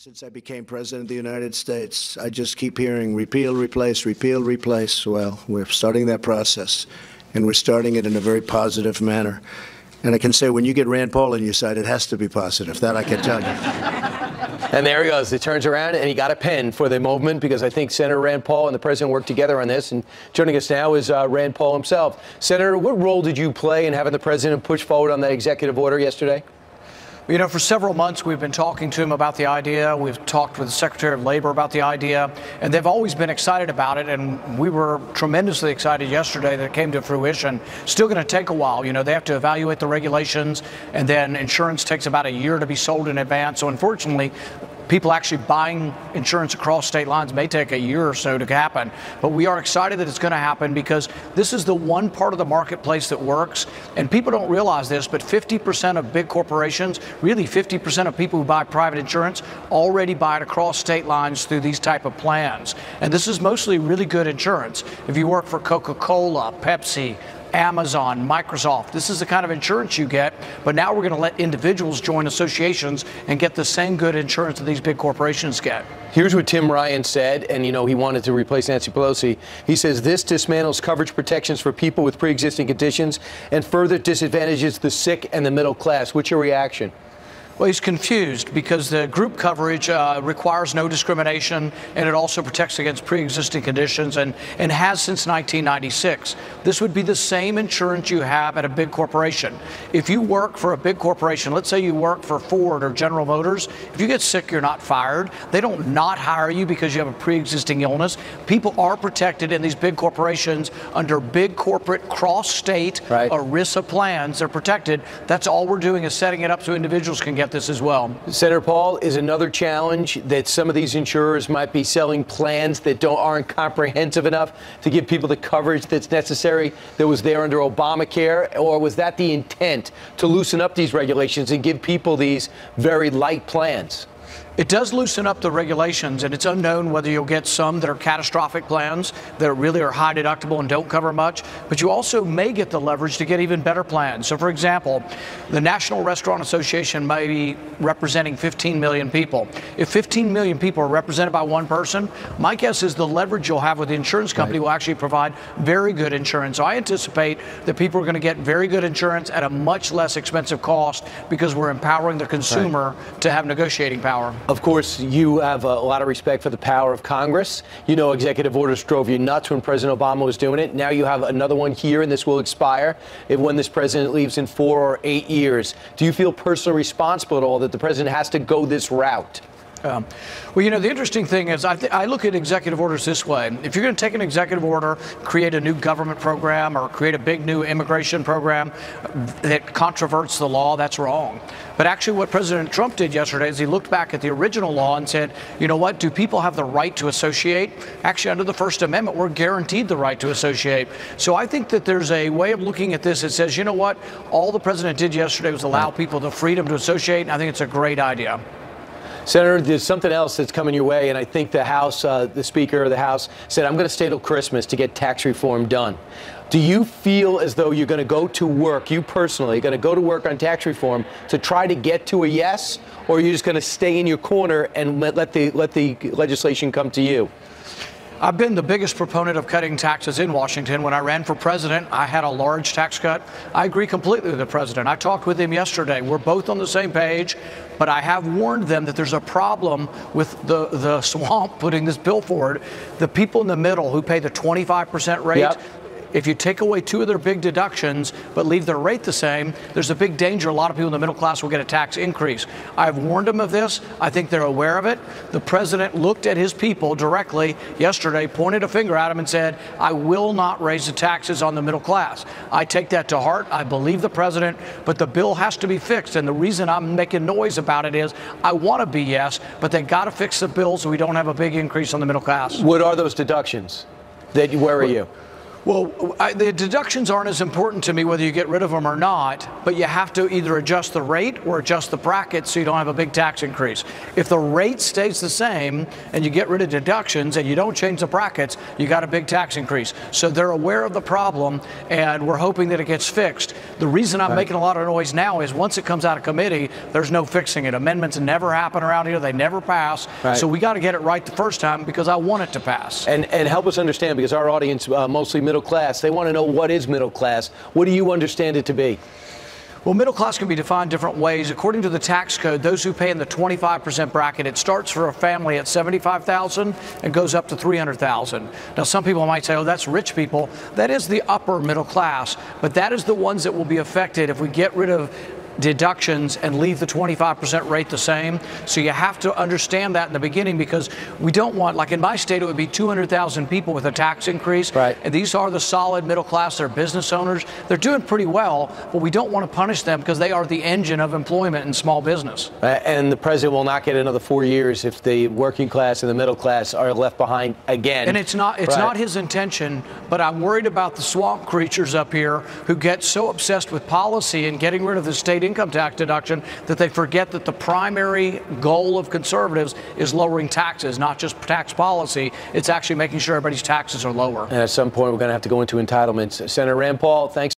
Since I became president of the United States, I just keep hearing repeal, replace, repeal, replace. Well, we're starting that process, and we're starting it in a very positive manner. And I can say when you get Rand Paul on your side, it has to be positive. That I can tell you. And there he goes. It turns around, and he got a pen for the movement because I think Senator Rand Paul and the president worked together on this. And joining us now is Rand Paul himself. Senator, what role did you play in having the president push forward on that executive order yesterday? You know, for several months, we've been talking to him about the idea. We've talked with the Secretary of Labor about the idea, and they've always been excited about it. And we were tremendously excited yesterday that it came to fruition. Still going to take a while. You know, they have to evaluate the regulations, and then insurance takes about a year to be sold in advance. So unfortunately, people actually buying insurance across state lines may take a year or so to happen. But we are excited that it's going to happen because this is the one part of the marketplace that works. And people don't realize this, but 50% of big corporations, really 50% of people who buy private insurance already buy it across state lines through these type of plans. And this is mostly really good insurance. If you work for Coca-Cola, Pepsi, Amazon, Microsoft, this is the kind of insurance you get, but now we're going to let individuals join associations and get the same good insurance that these big corporations get. Here's what Tim Ryan said, and you know he wanted to replace Nancy Pelosi. He says this dismantles coverage protections for people with pre-existing conditions and further disadvantages the sick and the middle class. What's your reaction? Well, he's confused because the group coverage requires no discrimination, and it also protects against pre-existing conditions and has since 1996. This would be the same insurance you have at a big corporation. If you work for a big corporation, let's say you work for Ford or General Motors, if you get sick, you're not fired. They don't not hire you because you have a pre-existing illness. People are protected in these big corporations under big corporate cross-state ERISA plans. They're protected. That's all we're doing is setting it up so individuals can get this as well. Senator Paul, is another challenge that some of these insurers might be selling plans that aren't comprehensive enough to give people the coverage that's necessary that was there under Obamacare? Or was that the intent, to loosen up these regulations and give people these very light plans? It does loosen up the regulations, and it's unknown whether you'll get some that are catastrophic plans that really are high deductible and don't cover much, but you also may get the leverage to get even better plans. So, for example, the National Restaurant Association may be representing 15 million people. If 15 million people are represented by one person, my guess is the leverage you'll have with the insurance company will actually provide very good insurance. So I anticipate that people are going to get very good insurance at a much less expensive cost because we're empowering the consumer to have negotiating power. Of course, you have a lot of respect for the power of Congress. You know, executive orders drove you nuts when President Obama was doing it. Now you have another one here, and this will expire when this president leaves in 4 or 8 years. Do you feel personally responsible at all that the president has to go this route? Well, you know, the interesting thing is I look at executive orders this way. If you're going to take an executive order, create a new government program, or create a big new immigration program that controverts the law, that's wrong. But actually what President Trump did yesterday is he looked back at the original law and said, you know what, do people have the right to associate? Actually, under the First Amendment, we're guaranteed the right to associate. So I think that there's a way of looking at this that says, you know what, all the president did yesterday was allow people the freedom to associate, and I think it's a great idea. Senator, there's something else that's coming your way, and I think the House, the Speaker of the House said, I'm going to stay till Christmas to get tax reform done. Do you feel as though you're going to go to work, you personally, are going to go to work on tax reform to try to get to a yes, or are you just going to stay in your corner and let the legislation come to you? I've been the biggest proponent of cutting taxes in Washington. When I ran for president, I had a large tax cut. I agree completely with the president. I talked with him yesterday. We're both on the same page, but I have warned them that there's a problem with the swamp putting this bill forward. The people in the middle who pay the 25% rate, if you take away 2 of their big deductions but leave their rate the same, there's a big danger a lot of people in the middle class will get a tax increase. I've warned them of this. I think they're aware of it. The president looked at his people directly yesterday, pointed a finger at them and said, I will not raise the taxes on the middle class. I take that to heart. I believe the president, but the bill has to be fixed. And the reason I'm making noise about it is I want to be yes, but they got to fix the bill so we don't have a big increase on the middle class. What are those deductions that worry you? Well, the deductions aren't as important to me whether you get rid of them or not, but you have to either adjust the rate or adjust the bracket so you don't have a big tax increase. If the rate stays the same and you get rid of deductions and you don't change the brackets, you got a big tax increase. So they're aware of the problem, and we're hoping that it gets fixed. The reason I'm making a lot of noise now is once it comes out of committee, there's no fixing it. Amendments never happen around here. They never pass. So we got to get it right the first time because I want it to pass. And help us understand, because our audience, mostly middle class, they want to know what is middle class. What do you understand it to be? Well, middle class can be defined different ways. According to the tax code, those who pay in the 25% bracket, it starts for a family at $75,000 and goes up to $300,000. Now, some people might say, oh, that's rich people. That is the upper middle class, but that is the ones that will be affected if we get rid of deductions and leave the 25% rate the same. So you have to understand that in the beginning, because we don't want, like in my state, it would be 200,000 people with a tax increase. Right. And these are the solid middle class. They're business owners. They're doing pretty well, but we don't want to punish them because they are the engine of employment in small business. And the president will not get another 4 years if the working class and the middle class are left behind again. And it's not his intention, but I'm worried about the swamp creatures up here who get so obsessed with policy and getting rid of the state income tax deduction that they forget that the primary goal of conservatives is lowering taxes, not just tax policy. It's actually making sure everybody's taxes are lower. And at some point, we're going to have to go into entitlements. Senator Rand Paul, thanks.